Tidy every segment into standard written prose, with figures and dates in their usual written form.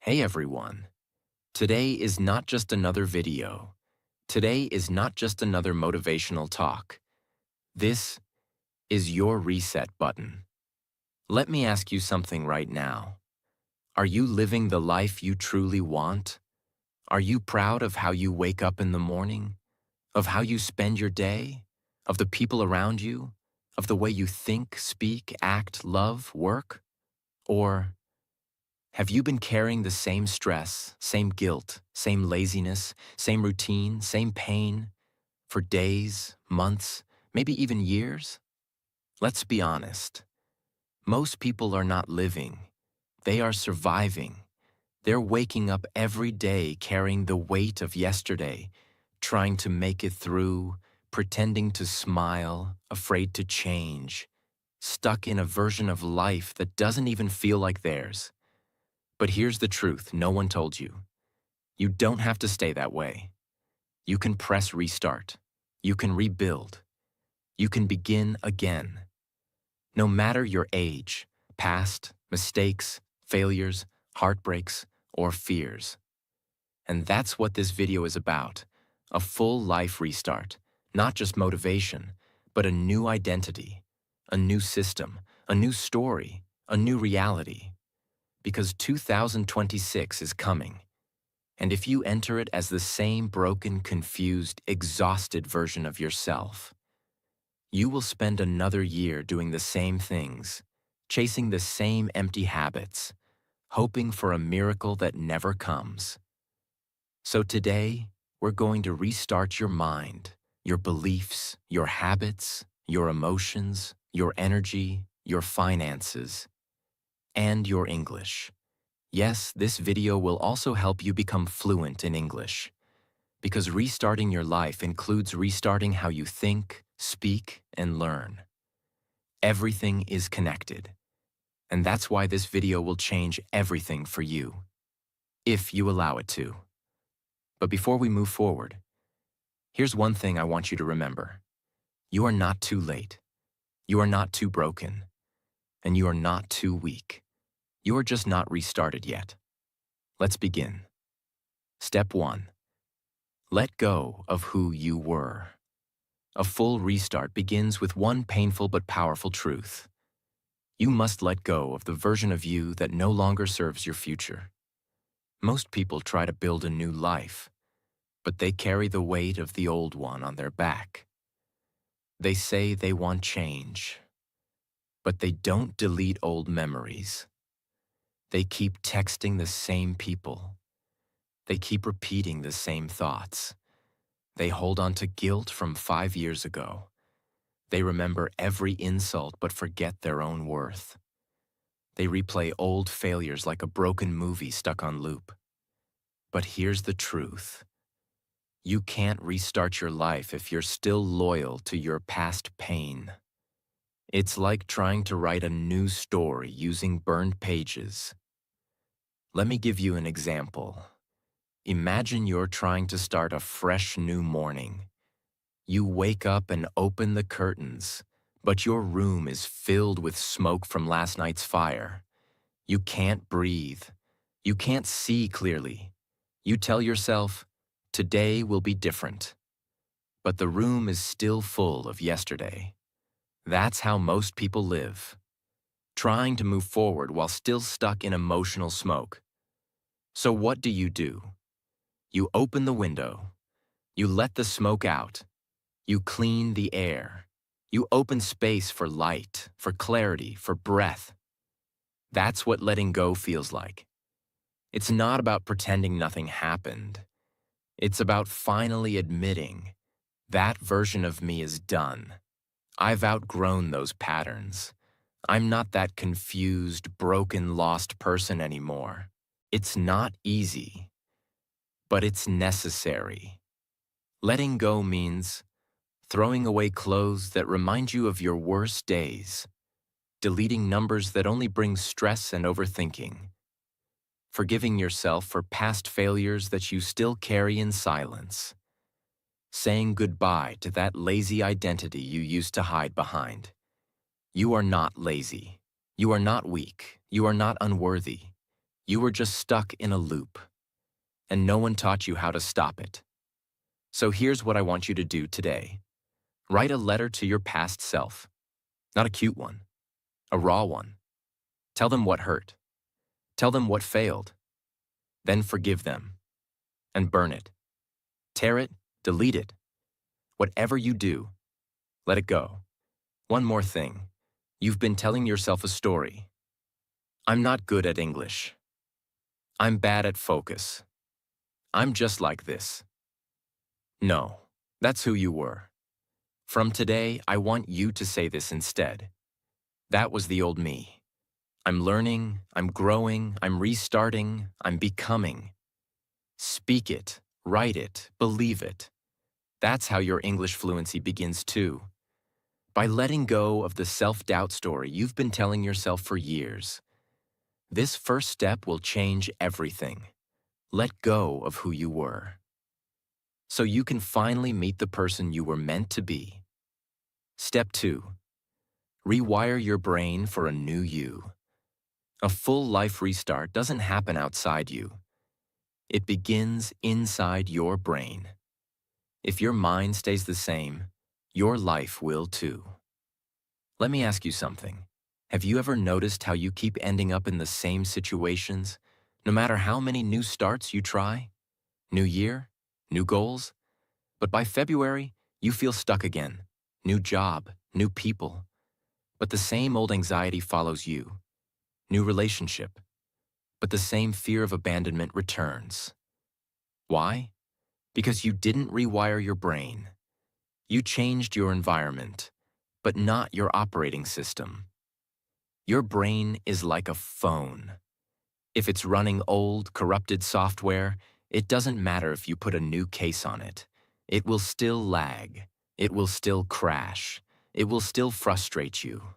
Hey everyone. Today is not just another video. Today is not just another motivational talk. This is your reset button. Let me ask you something right now. Are you living the life you truly want? Are you proud of how you wake up in the morning? Of how you spend your day? Of the people around you? Of the way you think, speak, act, love, work? Or have you been carrying the same stress, same guilt, same laziness, same routine, same pain for days, months, maybe even years? Let's be honest. Most people are not living. They are surviving. They're waking up every day carrying the weight of yesterday, trying to make it through, pretending to smile, afraid to change, stuck in a version of life that doesn't even feel like theirs. But here's the truth no one told you. You don't have to stay that way. You can press restart. You can rebuild. You can begin again. No matter your age, past, mistakes, failures, heartbreaks, or fears. And that's what this video is about. A full life restart. Not just motivation, but a new identity, a new system, a new story, a new reality. Because 2026 is coming. And if you enter it as the same broken, confused, exhausted version of yourself, you will spend another year doing the same things, chasing the same empty habits, hoping for a miracle that never comes. So today, we're going to restart your mind, your beliefs, your habits, your emotions, your energy, your finances, and your English. Yes, this video will also help you become fluent in English, because restarting your life includes restarting how you think, speak, and learn. Everything is connected, and that's why this video will change everything for you, if you allow it to. But before we move forward, here's one thing I want you to remember. You are not too late. You are not too broken. And you are not too weak. You are just not restarted yet. Let's begin. Step 1. Let go of who you were. A full restart begins with one painful but powerful truth. You must let go of the version of you that no longer serves your future. Most people try to build a new life, but they carry the weight of the old one on their back. They say they want change, but they don't delete old memories. They keep texting the same people. They keep repeating the same thoughts. They hold on to guilt from 5 years ago. They remember every insult but forget their own worth. They replay old failures like a broken movie stuck on loop. But here's the truth. You can't restart your life if you're still loyal to your past pain. It's like trying to write a new story using burned pages. Let me give you an example. Imagine you're trying to start a fresh new morning. You wake up and open the curtains, but your room is filled with smoke from last night's fire. You can't breathe. You can't see clearly. You tell yourself, today will be different. But the room is still full of yesterday. That's how most people live, trying to move forward while still stuck in emotional smoke. So what do? You open the window. You let the smoke out. You clean the air. You open space for light, for clarity, for breath. That's what letting go feels like. It's not about pretending nothing happened. It's about finally admitting, that version of me is done. I've outgrown those patterns. I'm not that confused, broken, lost person anymore. It's not easy, but it's necessary. Letting go means throwing away clothes that remind you of your worst days, deleting numbers that only bring stress and overthinking, forgiving yourself for past failures that you still carry in silence, saying goodbye to that lazy identity you used to hide behind. You are not lazy. You are not weak. You are not unworthy. You were just stuck in a loop, and no one taught you how to stop it. So here's what I want you to do today. Write a letter to your past self. Not a cute one, a raw one. Tell them what hurt. Tell them what failed. Then forgive them. And burn it. Tear it, delete it. Whatever you do, let it go. One more thing. You've been telling yourself a story. I'm not good at English. I'm bad at focus. I'm just like this. No, that's who you were. From today, I want you to say this instead. That was the old me. I'm learning, I'm growing, I'm restarting, I'm becoming. Speak it, write it, believe it. That's how your English fluency begins too. By letting go of the self-doubt story you've been telling yourself for years. This first step will change everything. Let go of who you were, so you can finally meet the person you were meant to be. Step 2. Rewire your brain for a new you. A full life restart doesn't happen outside you. It begins inside your brain. If your mind stays the same, your life will too. Let me ask you something. Have you ever noticed how you keep ending up in the same situations, no matter how many new starts you try? New year, new goals? But by February, you feel stuck again. New job, new people. But the same old anxiety follows you. New relationship. But the same fear of abandonment returns. Why? Because you didn't rewire your brain. You changed your environment, but not your operating system. Your brain is like a phone. If it's running old, corrupted software, it doesn't matter if you put a new case on it. It will still lag. It will still crash. It will still frustrate you.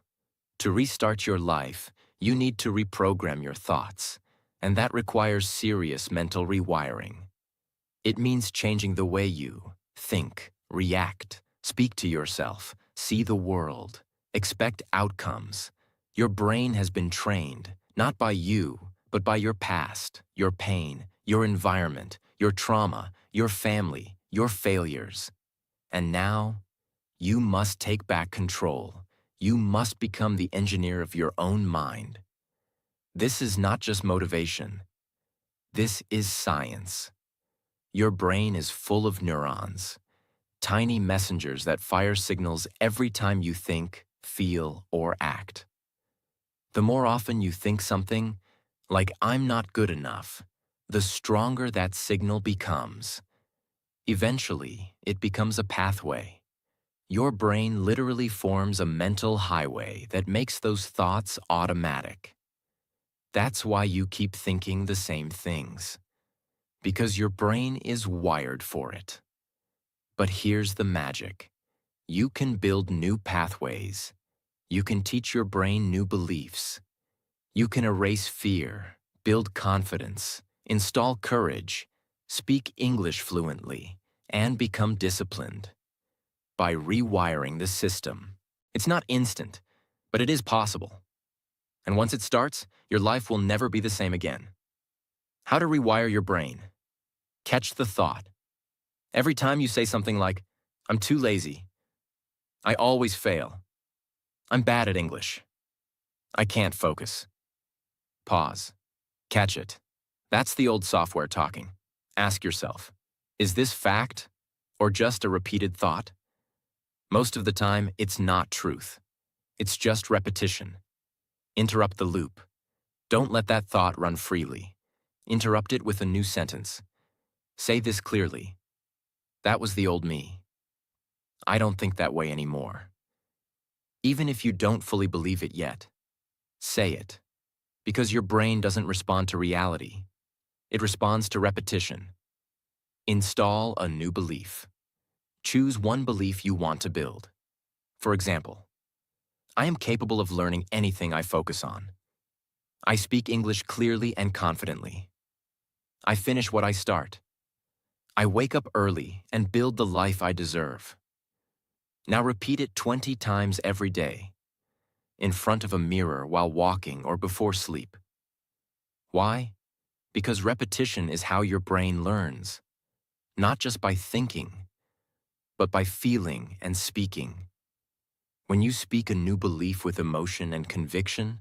To restart your life, you need to reprogram your thoughts, and that requires serious mental rewiring. It means changing the way you think, react, speak to yourself, see the world, expect outcomes. Your brain has been trained, not by you, but by your past, your pain, your environment, your trauma, your family, your failures. And now, you must take back control. You must become the engineer of your own mind. This is not just motivation. This is science. Your brain is full of neurons, tiny messengers that fire signals every time you think, feel, or act. The more often you think something, like I'm not good enough, the stronger that signal becomes. Eventually, it becomes a pathway. Your brain literally forms a mental highway that makes those thoughts automatic. That's why you keep thinking the same things, because your brain is wired for it. But here's the magic. You can build new pathways. You can teach your brain new beliefs. You can erase fear, build confidence, install courage, speak English fluently, and become disciplined. By rewiring the system. It's not instant, but it is possible. And once it starts, your life will never be the same again. How to rewire your brain. Catch the thought. Every time you say something like, I'm too lazy. I always fail. I'm bad at English. I can't focus. Pause. Catch it. That's the old software talking. Ask yourself, is this fact or just a repeated thought? Most of the time, it's not truth. It's just repetition. Interrupt the loop. Don't let that thought run freely. Interrupt it with a new sentence. Say this clearly. That was the old me. I don't think that way anymore. Even if you don't fully believe it yet, say it. Because your brain doesn't respond to reality. It responds to repetition. Install a new belief. Choose one belief you want to build. For example, I am capable of learning anything I focus on. I speak English clearly and confidently. I finish what I start. I wake up early and build the life I deserve. Now repeat it 20 times every day, in front of a mirror while walking or before sleep. Why? Because repetition is how your brain learns, not just by thinking, but by feeling and speaking. When you speak a new belief with emotion and conviction,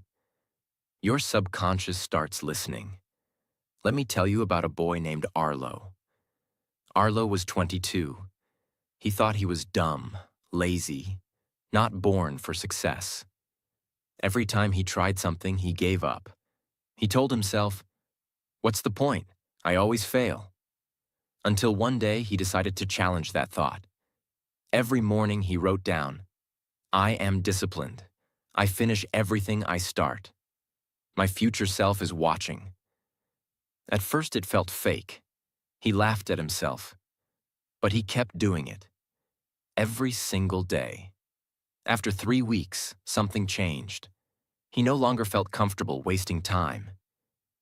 your subconscious starts listening. Let me tell you about a boy named Arlo. Arlo was 22. He thought he was dumb, lazy, not born for success. Every time he tried something, he gave up. He told himself, "What's the point? I always fail." Until one day he decided to challenge that thought. Every morning he wrote down, "I am disciplined. I finish everything I start. My future self is watching." At first it felt fake. He laughed at himself. But he kept doing it. Every single day. After 3 weeks, something changed. He no longer felt comfortable wasting time.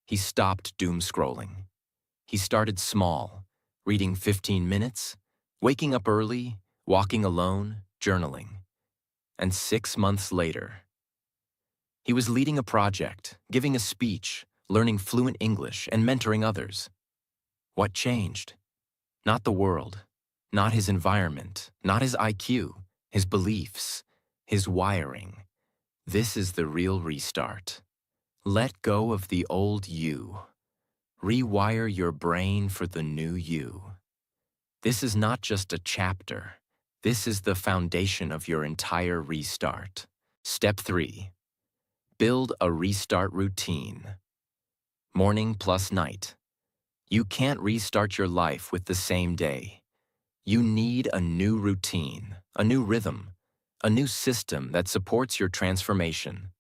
He stopped doom scrolling. He started small, reading 15 minutes, waking up early, walking alone, journaling. And 6 months later, he was leading a project, giving a speech, learning fluent English, and mentoring others. What changed? Not the world, not his environment, not his IQ, his beliefs, his wiring. This is the real restart. Let go of the old you. Rewire your brain for the new you. This is not just a chapter. This is the foundation of your entire restart. Step 3. Build a restart routine. Morning plus night. You can't restart your life with the same day. You need a new routine, a new rhythm, a new system that supports your transformation.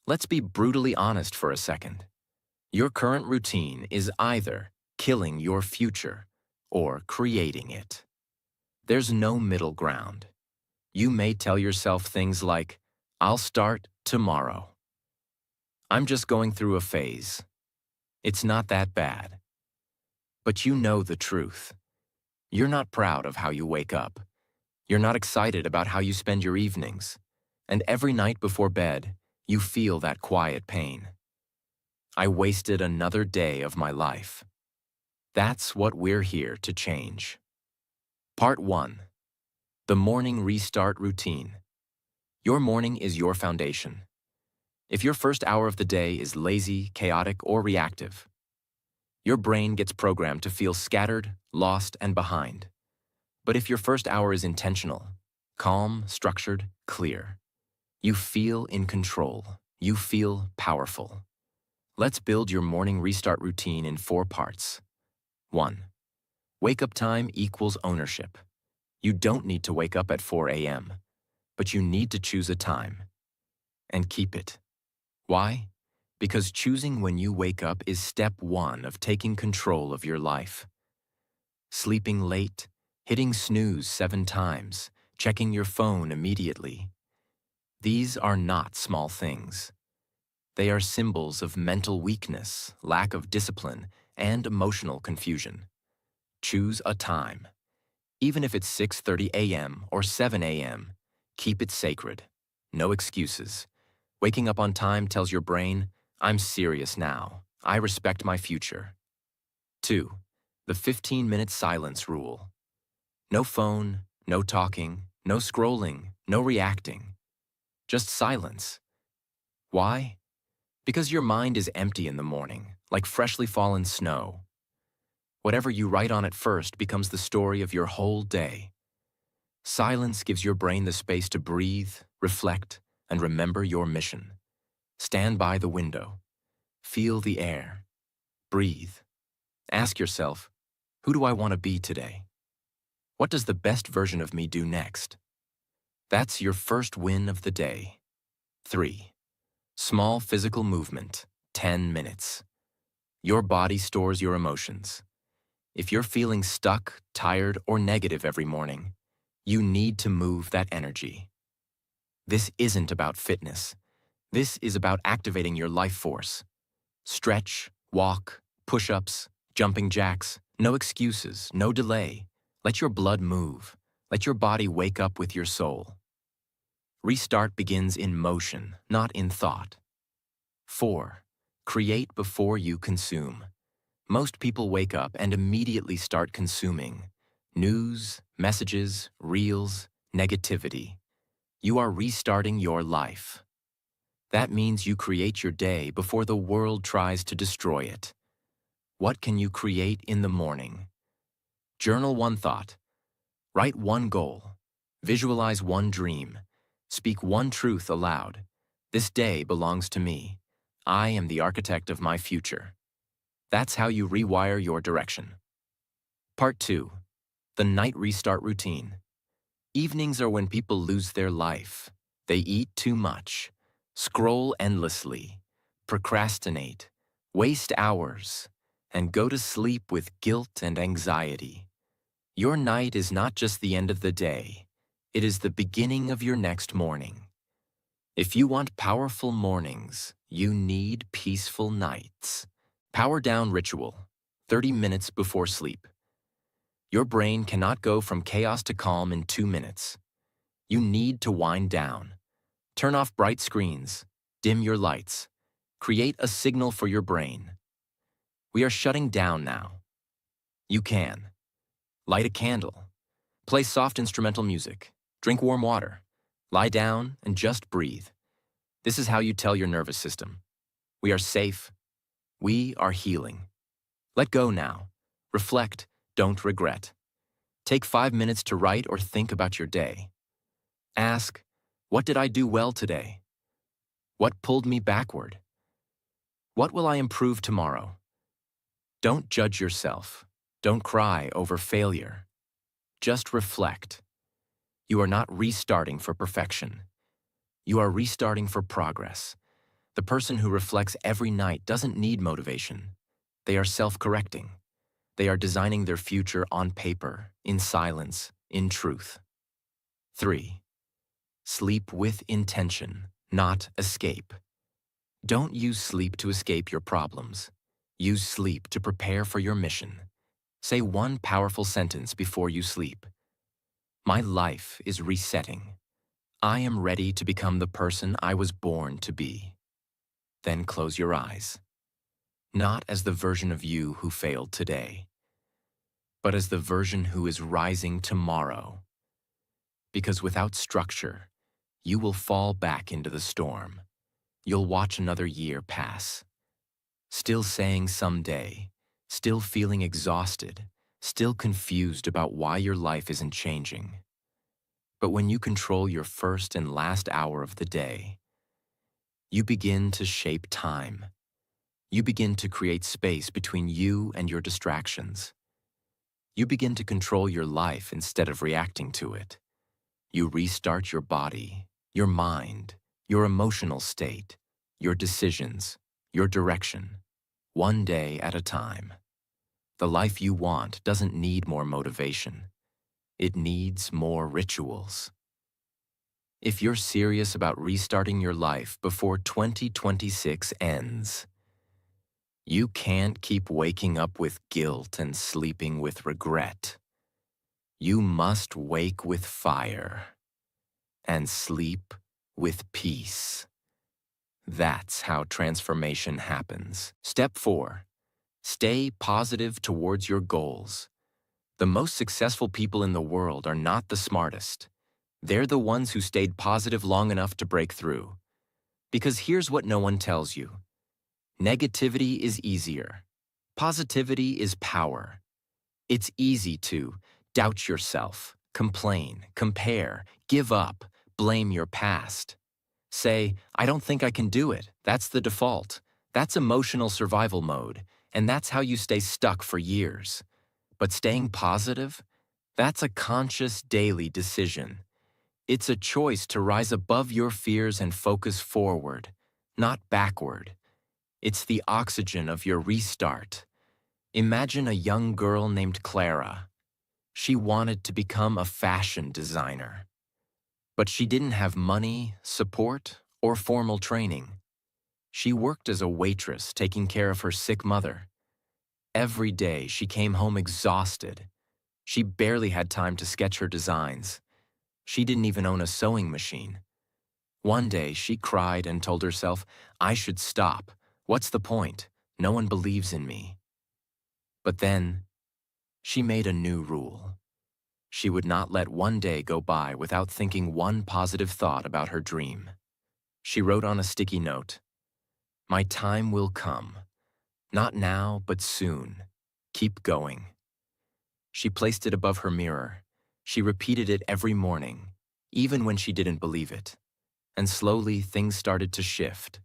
Let's be brutally honest for a second. Your current routine is either killing your future or creating it. There's no middle ground. You may tell yourself things like, "I'll start tomorrow." "I'm just going through a phase. It's not that bad." But you know the truth. You're not proud of how you wake up. You're not excited about how you spend your evenings. And every night before bed, you feel that quiet pain. I wasted another day of my life. That's what we're here to change. Part 1. The Morning Restart Routine. Your morning is your foundation. If your first hour of the day is lazy, chaotic, or reactive, your brain gets programmed to feel scattered, lost, and behind. But if your first hour is intentional, calm, structured, clear, you feel in control. You feel powerful. Let's build your morning restart routine in 4 parts. 1. Wake-up time equals ownership. You don't need to wake up at 4 a.m., but you need to choose a time and keep it. Why? Because choosing when you wake up is step 1 of taking control of your life. Sleeping late, hitting snooze 7 times, checking your phone immediately. These are not small things. They are symbols of mental weakness, lack of discipline, and emotional confusion. Choose a time. Even if it's 6:30 a.m. or 7 a.m., keep it sacred. No excuses. Waking up on time tells your brain, "I'm serious now. I respect my future." 2. The 15-minute silence rule. No phone, no talking, no scrolling, no reacting. Just silence. Why? Because your mind is empty in the morning, like freshly fallen snow. Whatever you write on it first becomes the story of your whole day. Silence gives your brain the space to breathe, reflect, and remember your mission. Stand by the window. Feel the air. Breathe. Ask yourself, who do I want to be today? What does the best version of me do next? That's your first win of the day. 3. Small physical movement, 10 minutes. Your body stores your emotions. If you're feeling stuck, tired, or negative every morning, you need to move that energy. This isn't about fitness. This is about activating your life force. Stretch, walk, push-ups, jumping jacks, no excuses, no delay. Let your blood move. Let your body wake up with your soul. Restart begins in motion, not in thought. 4. Create before you consume. Most people wake up and immediately start consuming news, messages, reels, negativity. You are restarting your life. That means you create your day before the world tries to destroy it. What can you create in the morning? Journal one thought. Write one goal. Visualize one dream. Speak one truth aloud. This day belongs to me. I am the architect of my future. That's how you rewire your direction. Part 2. The night restart routine. Evenings are when people lose their life. They eat too much, scroll endlessly, procrastinate, waste hours, and go to sleep with guilt and anxiety. Your night is not just the end of the day. It is the beginning of your next morning. If you want powerful mornings, you need peaceful nights. Power down ritual, 30 minutes before sleep. Your brain cannot go from chaos to calm in 2 minutes. You need to wind down. Turn off bright screens, dim your lights, create a signal for your brain. We are shutting down now. You can. Light a candle. Play soft instrumental music. Drink warm water. Lie down and just breathe. This is how you tell your nervous system. We are safe. We are healing. Let go now. Reflect, don't regret. Take 5 minutes to write or think about your day. Ask, what did I do well today? What pulled me backward? What will I improve tomorrow? Don't judge yourself. Don't cry over failure. Just reflect. You are not restarting for perfection. You are restarting for progress. The person who reflects every night doesn't need motivation. They are self-correcting. They are designing their future on paper, in silence, in truth. 3. Sleep with intention, not escape. Don't use sleep to escape your problems. Use sleep to prepare for your mission. Say one powerful sentence before you sleep. My life is resetting. I am ready to become the person I was born to be. Then close your eyes. Not as the version of you who failed today, but as the version who is rising tomorrow. Because without structure, you will fall back into the storm. You'll watch another year pass. Still saying someday, still feeling exhausted, still confused about why your life isn't changing. But when you control your first and last hour of the day, you begin to shape time. You begin to create space between you and your distractions. You begin to control your life instead of reacting to it. You restart your body, your mind, your emotional state, your decisions, your direction, one day at a time. The life you want doesn't need more motivation. It needs more rituals. If you're serious about restarting your life before 2026 ends, you can't keep waking up with guilt and sleeping with regret. You must wake with fire and sleep with peace. That's how transformation happens. Step 4. Stay positive towards your goals. The most successful people in the world are not the smartest. They're the ones who stayed positive long enough to break through. Because here's what no one tells you. Negativity is easier. Positivity is power. It's easy to doubt yourself, complain, compare, give up, blame your past. Say, I don't think I can do it. That's the default. That's emotional survival mode, and that's how you stay stuck for years. But staying positive? That's a conscious daily decision. It's a choice to rise above your fears and focus forward, not backward. It's the oxygen of your restart. Imagine a young girl named Clara. She wanted to become a fashion designer. But she didn't have money, support, or formal training. She worked as a waitress taking care of her sick mother. Every day she came home exhausted. She barely had time to sketch her designs. She didn't even own a sewing machine. One day she cried and told herself, I should stop. What's the point? No one believes in me. But then, she made a new rule. She would not let one day go by without thinking one positive thought about her dream. She wrote on a sticky note, "My time will come. Not now, but soon. Keep going." She placed it above her mirror. She repeated it every morning, even when she didn't believe it. And slowly, things started to shift.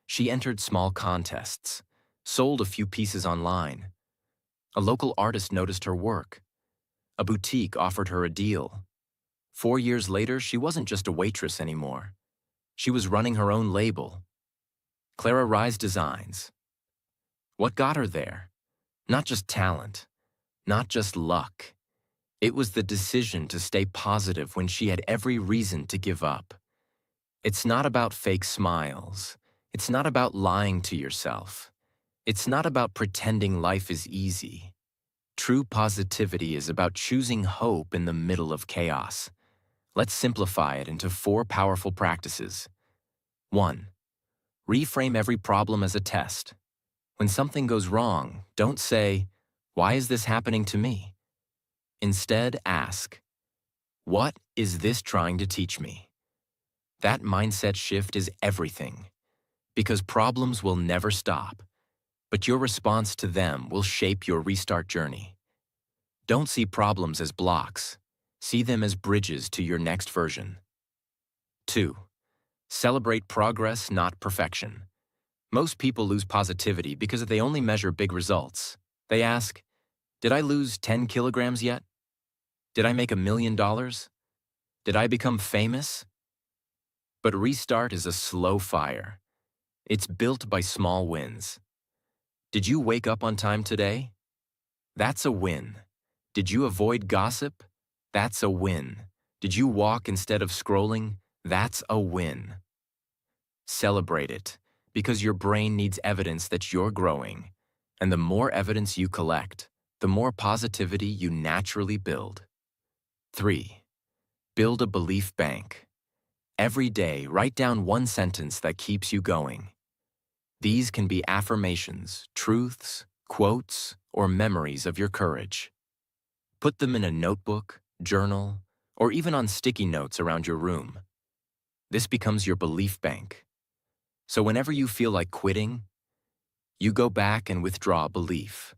She entered small contests, sold a few pieces online. A local artist noticed her work. A boutique offered her a deal. 4 years later, she wasn't just a waitress anymore. She was running her own label, Clara Rise Designs. What got her there? Not just talent, not just luck. It was the decision to stay positive when she had every reason to give up. It's not about fake smiles. It's not about lying to yourself. It's not about pretending life is easy. True positivity is about choosing hope in the middle of chaos. Let's simplify it into 4 powerful practices. 1. Reframe every problem as a test. When something goes wrong, don't say, "Why is this happening to me?" Instead, ask, "What is this trying to teach me?" That mindset shift is everything, because problems will never stop, but your response to them will shape your restart journey. Don't see problems as blocks. See them as bridges to your next version. 2. Celebrate progress, not perfection. Most people lose positivity because they only measure big results. They ask, "Did I lose 10 kilograms yet? Did I make $1 million? Did I become famous?" But restart is a slow fire. It's built by small wins. Did you wake up on time today? That's a win. Did you avoid gossip? That's a win. Did you walk instead of scrolling? That's a win. Celebrate it, because your brain needs evidence that you're growing. And the more evidence you collect, the more positivity you naturally build. 3. Build a belief bank. Every day, write down one sentence that keeps you going. These can be affirmations, truths, quotes, or memories of your courage. Put them in a notebook, journal, or even on sticky notes around your room. This becomes your belief bank. So whenever you feel like quitting, you go back and withdraw belief.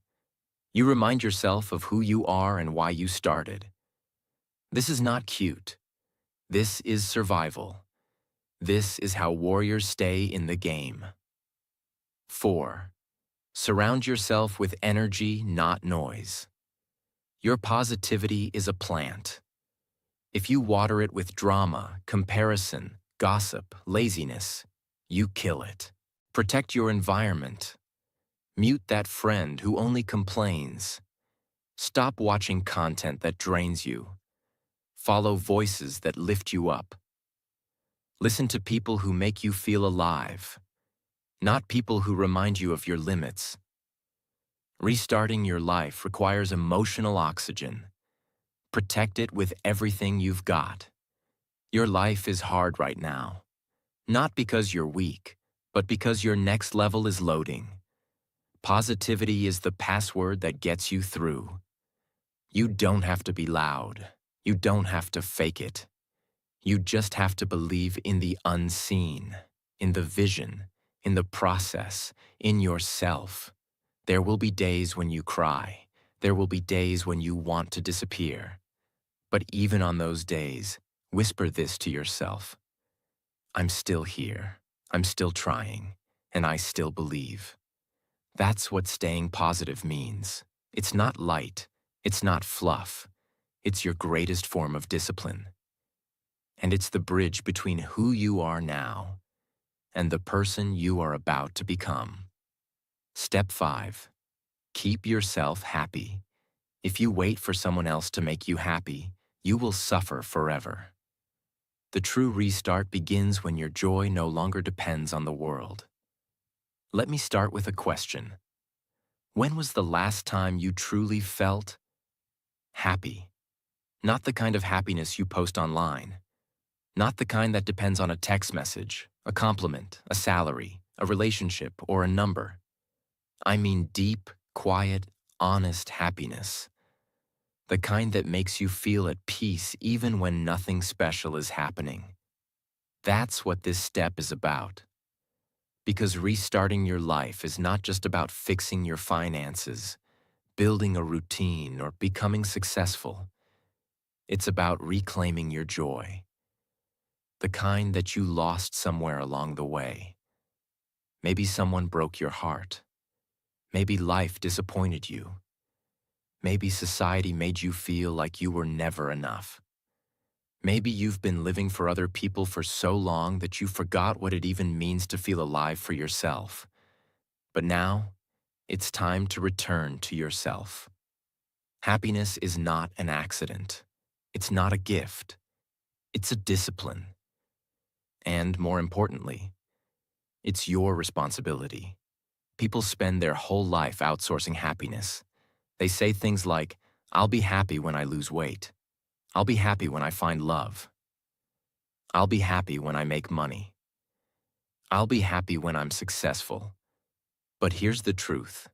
You remind yourself of who you are and why you started. This is not cute. This is survival. This is how warriors stay in the game. 4. Surround yourself with energy, not noise. Your positivity is a plant. If you water it with drama, comparison, gossip, laziness, you kill it. Protect your environment. Mute that friend who only complains. Stop watching content that drains you. Follow voices that lift you up. Listen to people who make you feel alive, not people who remind you of your limits. Restarting your life requires emotional oxygen. Protect it with everything you've got. Your life is hard right now, not because you're weak, but because your next level is loading. Positivity is the password that gets you through. You don't have to be loud. You don't have to fake it. You just have to believe in the unseen, in the vision, in the process, in yourself. There will be days when you cry. There will be days when you want to disappear. But even on those days, whisper this to yourself: "I'm still here. I'm still trying, and I still believe." That's what staying positive means. It's not light. It's not fluff. It's your greatest form of discipline. And it's the bridge between who you are now and the person you are about to become. Step 5. Keep yourself happy. If you wait for someone else to make you happy, you will suffer forever. The true restart begins when your joy no longer depends on the world. Let me start with a question. When was the last time you truly felt happy? Not the kind of happiness you post online. Not the kind that depends on a text message, a compliment, a salary, a relationship, or a number. I mean deep, quiet, honest happiness, the kind that makes you feel at peace even when nothing special is happening. That's what this step is about. Because restarting your life is not just about fixing your finances, building a routine, or becoming successful. It's about reclaiming your joy, the kind that you lost somewhere along the way. Maybe someone broke your heart. Maybe life disappointed you. Maybe society made you feel like you were never enough. Maybe you've been living for other people for so long that you forgot what it even means to feel alive for yourself. But now, it's time to return to yourself. Happiness is not an accident. It's not a gift. It's a discipline. And more importantly, it's your responsibility. People spend their whole life outsourcing happiness. They say things like, "I'll be happy when I lose weight. I'll be happy when I find love. I'll be happy when I make money. I'll be happy when I'm successful." But here's the truth.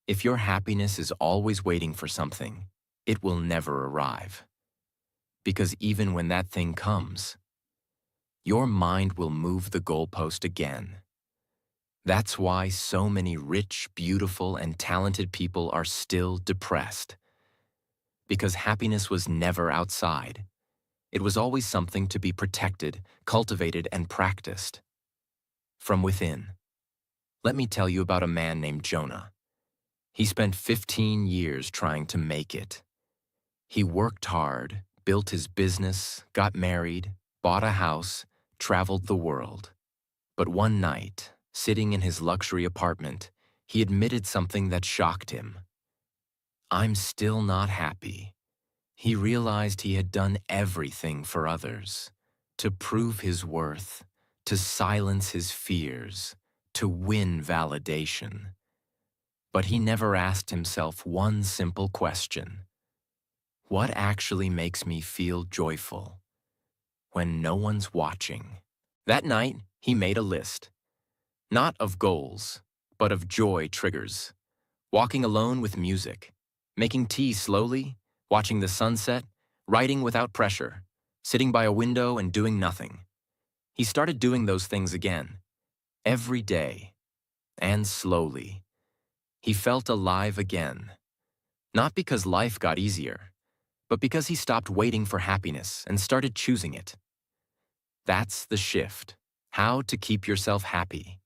If your happiness is always waiting for something, it will never arrive. Because even when that thing comes, your mind will move the goalpost again. That's why so many rich, beautiful, and talented people are still depressed. Because happiness was never outside. It was always something to be protected, cultivated, and practiced. From within. Let me tell you about a man named Jonah. He spent 15 years trying to make it. He worked hard, built his business, got married, bought a house, traveled the world. But one night, sitting in his luxury apartment, he admitted something that shocked him. "I'm still not happy." He realized he had done everything for others, to prove his worth, to silence his fears, to win validation. But he never asked himself one simple question. What actually makes me feel joyful when no one's watching? That night, he made a list. Not of goals, but of joy triggers. Walking alone with music, making tea slowly, watching the sunset, writing without pressure, sitting by a window and doing nothing. He started doing those things again, every day, and slowly. He felt alive again, not because life got easier, but because he stopped waiting for happiness and started choosing it. That's the shift. How to keep yourself happy.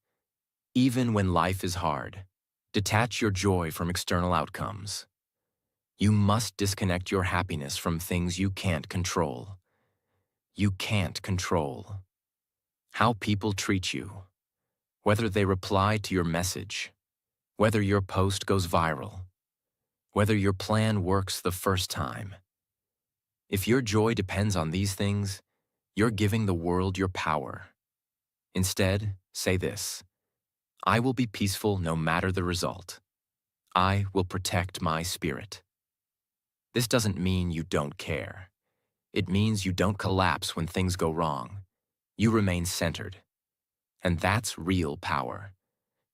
Even when life is hard, detach your joy from external outcomes. You must disconnect your happiness from things you can't control. You can't control how people treat you, whether they reply to your message, whether your post goes viral, whether your plan works the first time. If your joy depends on these things, you're giving the world your power. Instead, say this: I will be peaceful no matter the result. I will protect my spirit. This doesn't mean you don't care. It means you don't collapse when things go wrong. You remain centered. And that's real power.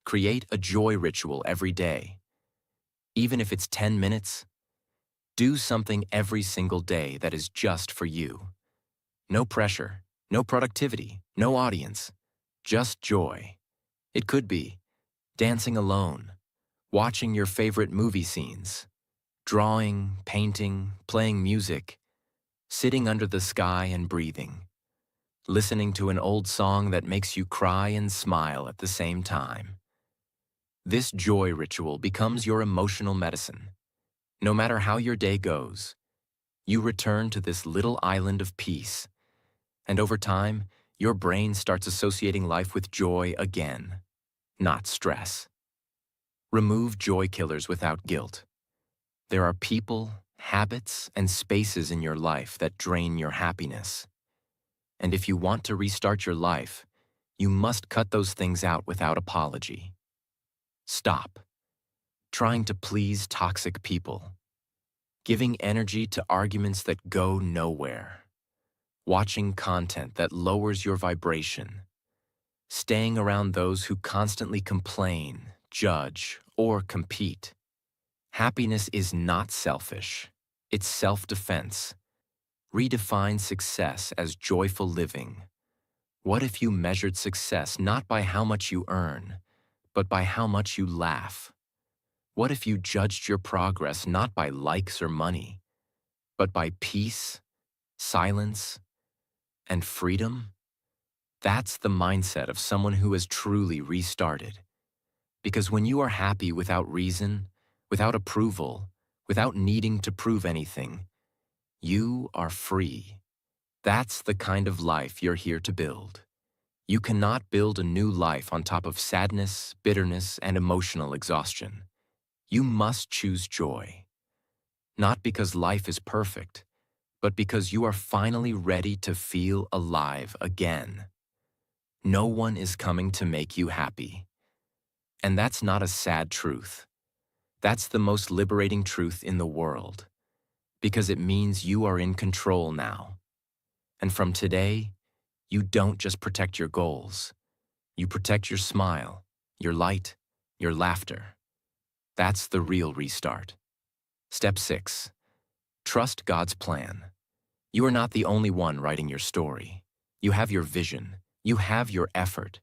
Create a joy ritual every day. Even if it's 10 minutes, do something every single day that is just for you. No pressure, no productivity, no audience, just joy. It could be dancing alone, watching your favorite movie scenes, drawing, painting, playing music, sitting under the sky and breathing, listening to an old song that makes you cry and smile at the same time. This joy ritual becomes your emotional medicine. No matter how your day goes, you return to this little island of peace, and over time, your brain starts associating life with joy again, not stress. Remove joy killers without guilt. There are people, habits, and spaces in your life that drain your happiness. And if you want to restart your life, you must cut those things out without apology. Stop trying to please toxic people, giving energy to arguments that go nowhere, watching content that lowers your vibration, staying around those who constantly complain, judge, or compete. Happiness is not selfish. It's self-defense. Redefine success as joyful living. What if you measured success not by how much you earn, but by how much you laugh? What if you judged your progress not by likes or money, but by peace, silence, and freedom? That's the mindset of someone who has truly restarted. Because when you are happy without reason, without approval, without needing to prove anything, you are free. That's the kind of life you're here to build. You cannot build a new life on top of sadness, bitterness, and emotional exhaustion. You must choose joy. Not because life is perfect, but because you are finally ready to feel alive again. No one is coming to make you happy. And that's not a sad truth. That's the most liberating truth in the world, because it means you are in control now. And from today, you don't just protect your goals. You protect your smile, your light, your laughter. That's the real restart. Step 6. Trust God's plan. You are not the only one writing your story. You have your vision. You have your effort.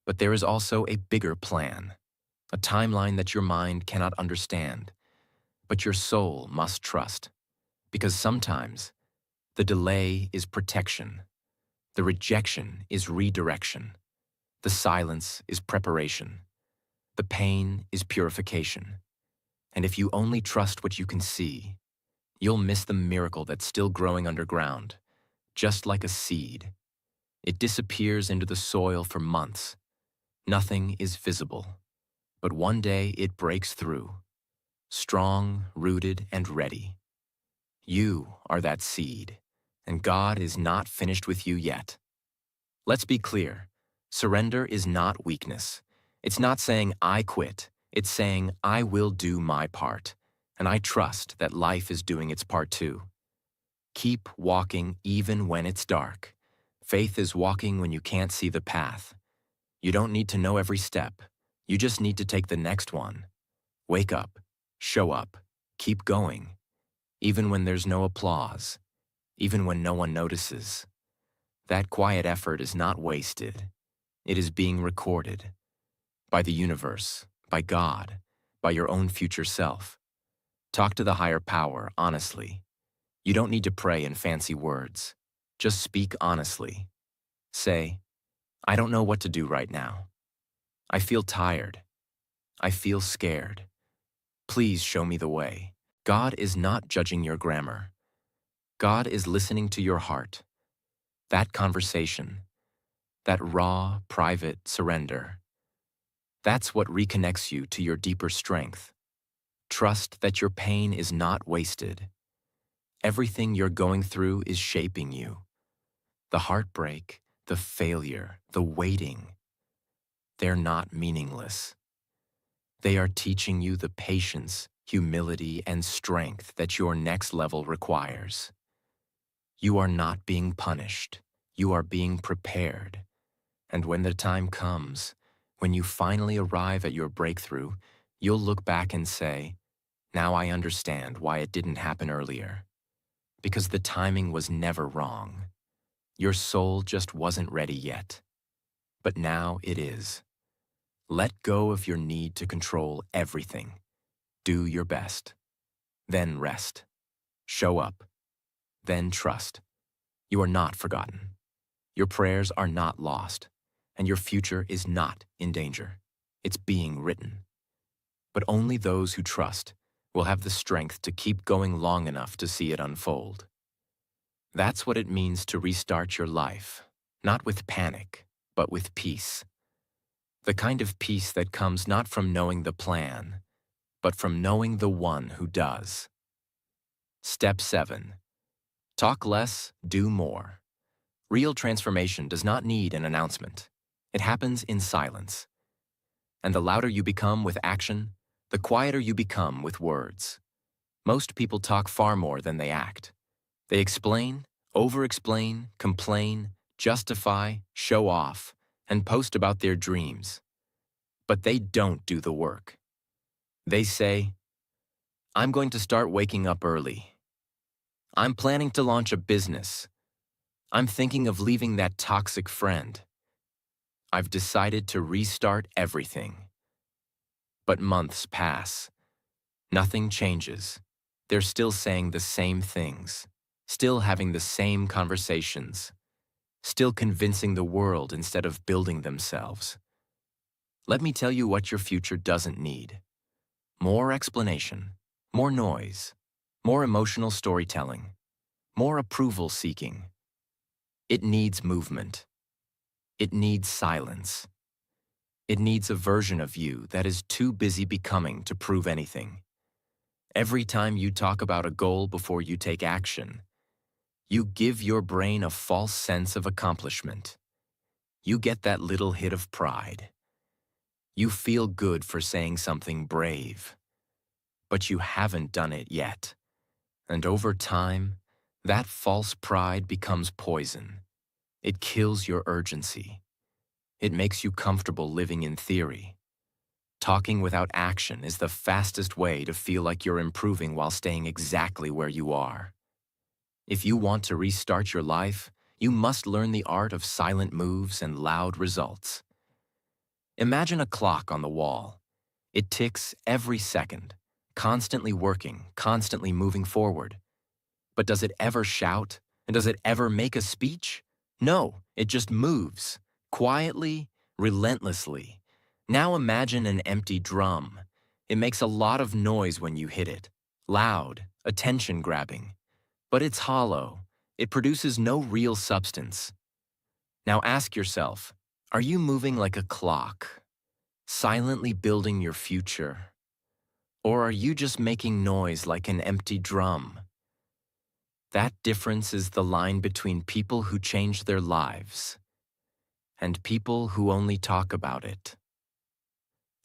But there is also a bigger plan, a timeline that your mind cannot understand, but your soul must trust. Because sometimes, the delay is protection. The rejection is redirection. The silence is preparation. The pain is purification. And if you only trust what you can see, you'll miss the miracle that's still growing underground, just like a seed. It disappears into the soil for months. Nothing is visible. But one day it breaks through, strong, rooted, and ready. You are that seed, and God is not finished with you yet. Let's be clear. Surrender is not weakness. It's not saying, I quit. It's saying, I will do my part, and I trust that life is doing its part too. Keep walking even when it's dark. Faith is walking when you can't see the path. You don't need to know every step. You just need to take the next one. Wake up, show up, keep going. Even when there's no applause, even when no one notices. That quiet effort is not wasted. It is being recorded. By the universe, by God, by your own future self. Talk to the higher power honestly. You don't need to pray in fancy words. Just speak honestly. Say, I don't know what to do right now. I feel tired. I feel scared. Please show me the way. God is not judging your grammar. God is listening to your heart. That conversation, that raw, private surrender, that's what reconnects you to your deeper strength. Trust that your pain is not wasted. Everything you're going through is shaping you. The heartbreak, the failure, the waiting, they're not meaningless. They are teaching you the patience, humility, and strength that your next level requires. You are not being punished. You are being prepared. And when the time comes, when you finally arrive at your breakthrough, you'll look back and say, now I understand why it didn't happen earlier. Because the timing was never wrong. Your soul just wasn't ready yet. But now it is. Let go of your need to control everything. Do your best. Then rest. Show up. Then trust. You are not forgotten. Your prayers are not lost. And your future is not in danger. It's being written. But only those who trust will have the strength to keep going long enough to see it unfold. That's what it means to restart your life, not with panic, but with peace. The kind of peace that comes not from knowing the plan, but from knowing the one who does. Step 7. Talk less, do more. Real transformation does not need an announcement. It happens in silence. And the louder you become with action, the quieter you become with words. Most people talk far more than they act. They explain, over-explain, complain, justify, show off, and post about their dreams. But they don't do the work. They say, I'm going to start waking up early. I'm planning to launch a business. I'm thinking of leaving that toxic friend. I've decided to restart everything. But months pass. Nothing changes. They're still saying the same things, still having the same conversations, still convincing the world instead of building themselves. Let me tell you what your future doesn't need. More explanation, more noise, more emotional storytelling, more approval seeking. It needs movement. It needs silence. It needs a version of you that is too busy becoming to prove anything. Every time you talk about a goal before you take action, you give your brain a false sense of accomplishment. You get that little hit of pride. You feel good for saying something brave, but you haven't done it yet. And over time, that false pride becomes poison. It kills your urgency. It makes you comfortable living in theory. Talking without action is the fastest way to feel like you're improving while staying exactly where you are. If you want to restart your life, you must learn the art of silent moves and loud results. Imagine a clock on the wall. It ticks every second, constantly working, constantly moving forward. But does it ever shout? And does it ever make a speech? No, it just moves, quietly, relentlessly. Now imagine an empty drum. It makes a lot of noise when you hit it, loud, attention-grabbing. But it's hollow. It produces no real substance. Now ask yourself, are you moving like a clock, silently building your future? Or are you just making noise like an empty drum? That difference is the line between people who change their lives and people who only talk about it.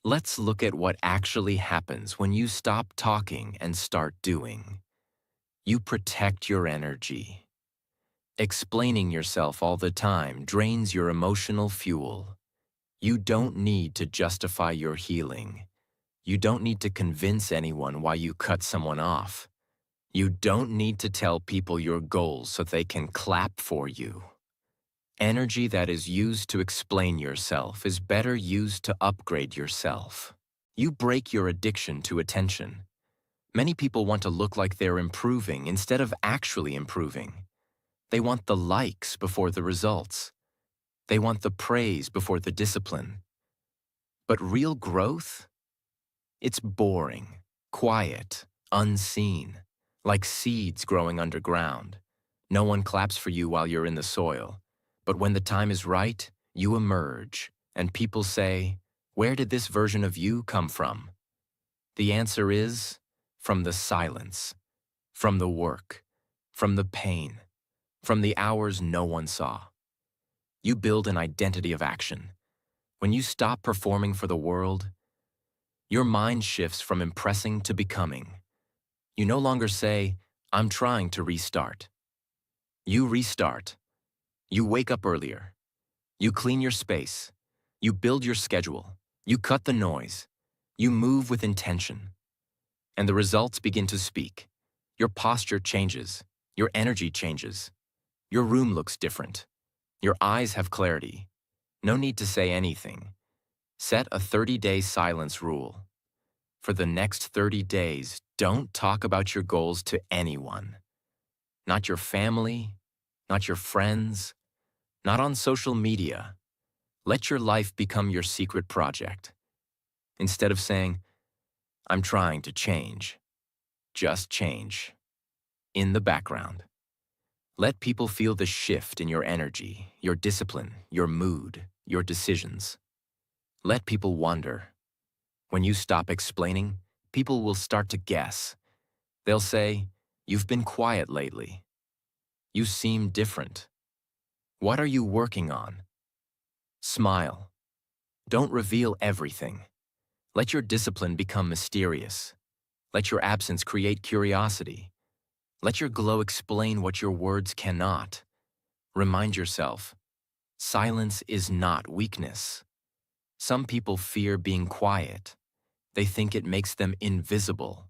Let's look at what actually happens when you stop talking and start doing. You protect your energy. Explaining yourself all the time drains your emotional fuel. You don't need to justify your healing. You don't need to convince anyone why you cut someone off. You don't need to tell people your goals so they can clap for you. Energy that is used to explain yourself is better used to upgrade yourself. You break your addiction to attention. Many people want to look like they're improving instead of actually improving. They want the likes before the results. They want the praise before the discipline. But real growth? It's boring, quiet, unseen, like seeds growing underground. No one claps for you while you're in the soil. But when the time is right, you emerge, and people say, "Where did this version of you come from?" The answer is, from the silence, from the work, from the pain, from the hours no one saw. You build an identity of action. When you stop performing for the world, your mind shifts from impressing to becoming. You no longer say, "I'm trying to restart." You restart. You wake up earlier. You clean your space. You build your schedule. You cut the noise. You move with intention. And the results begin to speak. Your posture changes. Your energy changes. Your room looks different. Your eyes have clarity. No need to say anything. Set a 30-day silence rule. For the next 30 days, don't talk about your goals to anyone. Not your family, not your friends, not on social media. Let your life become your secret project. Instead of saying, "I'm trying to change," just change. In the background. Let people feel the shift in your energy, your discipline, your mood, your decisions. Let people wonder. When you stop explaining, people will start to guess. They'll say, "You've been quiet lately. You seem different. What are you working on?" Smile. Don't reveal everything. Let your discipline become mysterious. Let your absence create curiosity. Let your glow explain what your words cannot. Remind yourself, silence is not weakness. Some people fear being quiet. They think it makes them invisible.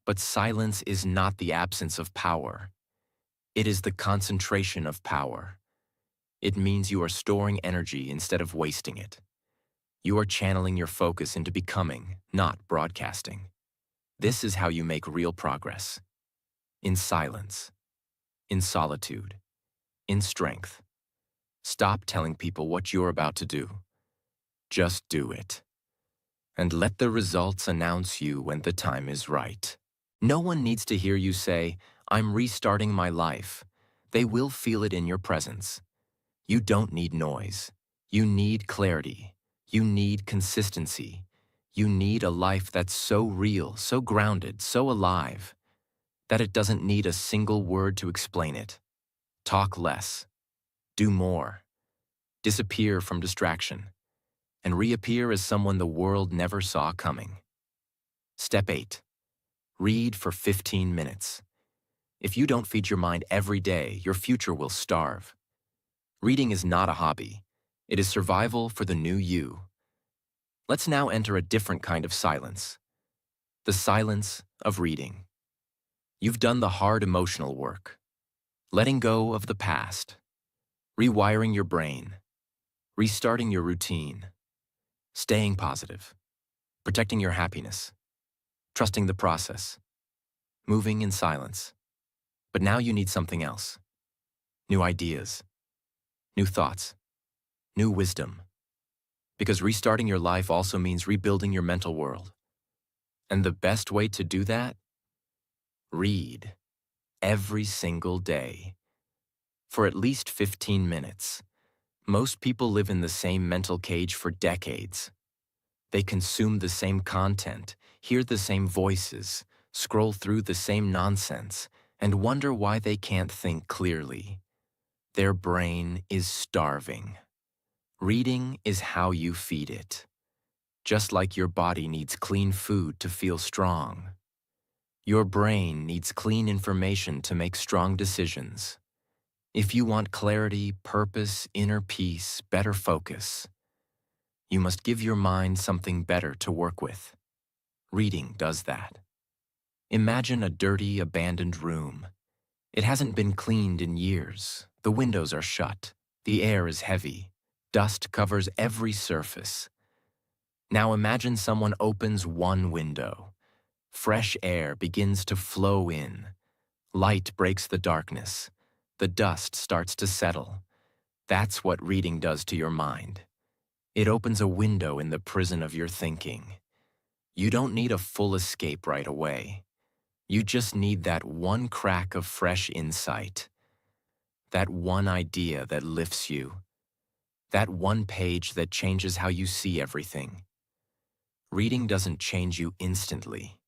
But silence is not the absence of power. It is the concentration of power. It means you are storing energy instead of wasting it. You are channeling your focus into becoming, not broadcasting. This is how you make real progress. In silence, in solitude, in strength. Stop telling people what you're about to do. Just do it. And let the results announce you when the time is right. No one needs to hear you say, "I'm restarting my life." They will feel it in your presence. You don't need noise. You need clarity. You need consistency. You need a life that's so real, so grounded, so alive, that it doesn't need a single word to explain it. Talk less. Do more. Disappear from distraction, and reappear as someone the world never saw coming. Step 8. Read for 15 minutes. If you don't feed your mind every day, your future will starve. Reading is not a hobby. It is survival for the new you. Let's now enter a different kind of silence. The silence of reading. You've done the hard emotional work. Letting go of the past. Rewiring your brain. Restarting your routine. Staying positive. Protecting your happiness. Trusting the process. Moving in silence. But now you need something else. New ideas. New thoughts. New wisdom. Because restarting your life also means rebuilding your mental world. And the best way to do that? Read. Every single day. For at least 15 minutes. Most people live in the same mental cage for decades. They consume the same content, hear the same voices, scroll through the same nonsense, and wonder why they can't think clearly. Their brain is starving. Reading is how you feed it. Just like your body needs clean food to feel strong. Your brain needs clean information to make strong decisions. If you want clarity, purpose, inner peace, better focus, you must give your mind something better to work with. Reading does that. Imagine a dirty, abandoned room. It hasn't been cleaned in years. The windows are shut. The air is heavy. Dust covers every surface. Now imagine someone opens one window. Fresh air begins to flow in. Light breaks the darkness. The dust starts to settle. That's what reading does to your mind. It opens a window in the prison of your thinking. You don't need a full escape right away. You just need that one crack of fresh insight. That one idea that lifts you. That one page that changes how you see everything. Reading doesn't change you instantly.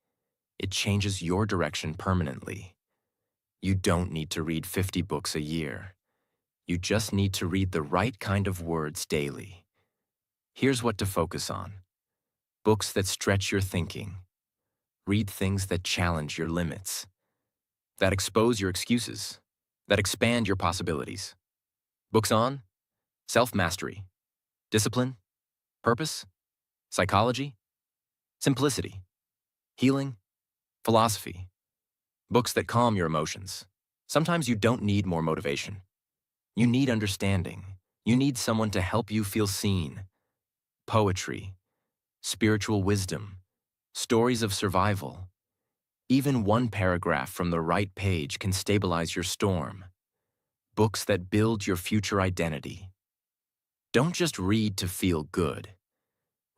It changes your direction permanently. You don't need to read 50 books a year. You just need to read the right kind of words daily. Here's what to focus on. Books that stretch your thinking. Read things that challenge your limits. That expose your excuses. That expand your possibilities. Books on self-mastery, discipline, purpose, psychology, simplicity, healing, philosophy. Books that calm your emotions. Sometimes you don't need more motivation. You need understanding. You need someone to help you feel seen. Poetry, spiritual wisdom, stories of survival. Even one paragraph from the right page can stabilize your storm. Books that build your future identity. Don't just read to feel good.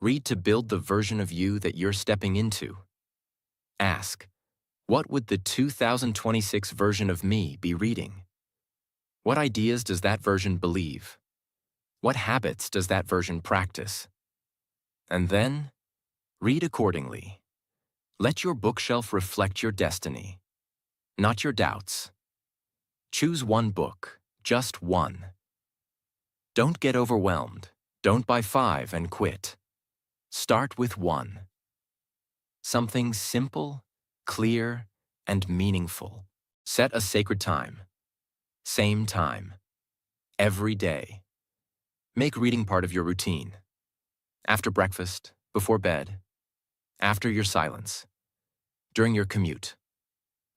Read to build the version of you that you're stepping into. Ask, what would the 2026 version of me be reading? What ideas does that version believe? What habits does that version practice? And then, read accordingly. Let your bookshelf reflect your destiny, not your doubts. Choose one book, just one. Don't get overwhelmed. Don't buy 5 and quit. Start with one. Something simple, clear, and meaningful. Set a sacred time. Same time. Every day. Make reading part of your routine. After breakfast, before bed, after your silence. During your commute,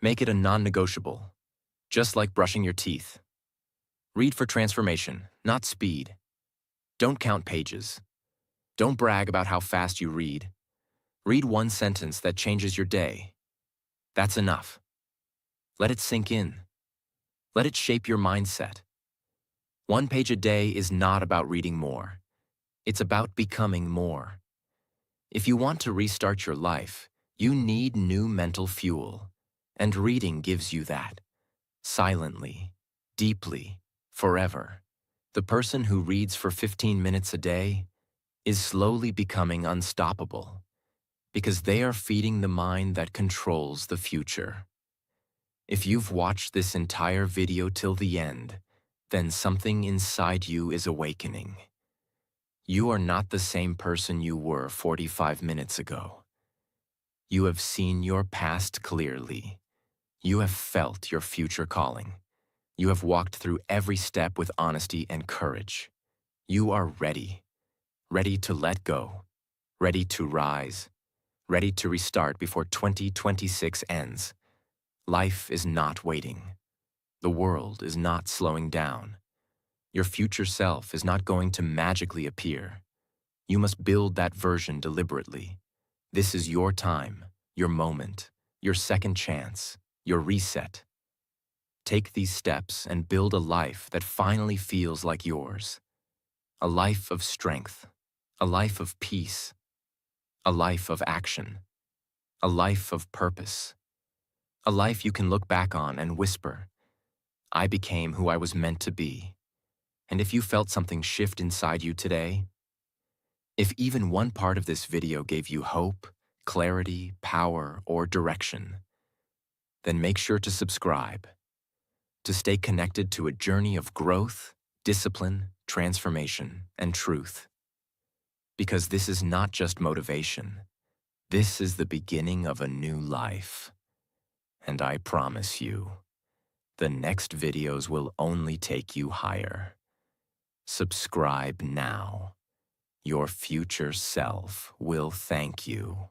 make it a non-negotiable, just like brushing your teeth. Read for transformation, not speed. Don't count pages. Don't brag about how fast you read. Read one sentence that changes your day. That's enough. Let it sink in. Let it shape your mindset. One page a day is not about reading more. It's about becoming more. If you want to restart your life, you need new mental fuel. And reading gives you that. Silently, deeply, forever. The person who reads for 15 minutes a day is slowly becoming unstoppable because they are feeding the mind that controls the future. If you've watched this entire video till the end, then something inside you is awakening. You are not the same person you were 45 minutes ago. You have seen your past clearly. You have felt your future calling. You have walked through every step with honesty and courage. You are ready. Ready to let go. Ready to rise. Ready to restart before 2026 ends. Life is not waiting. The world is not slowing down. Your future self is not going to magically appear. You must build that version deliberately. This is your time, your moment, your second chance, your reset. Take these steps and build a life that finally feels like yours. A life of strength, a life of peace, a life of action, a life of purpose, a life you can look back on and whisper, I became who I was meant to be. And if you felt something shift inside you today, if even one part of this video gave you hope, clarity, power, or direction, then make sure to subscribe to stay connected to a journey of growth, discipline, transformation, and truth. Because this is not just motivation. This is the beginning of a new life. And I promise you, the next videos will only take you higher. Subscribe now. Your future self will thank you.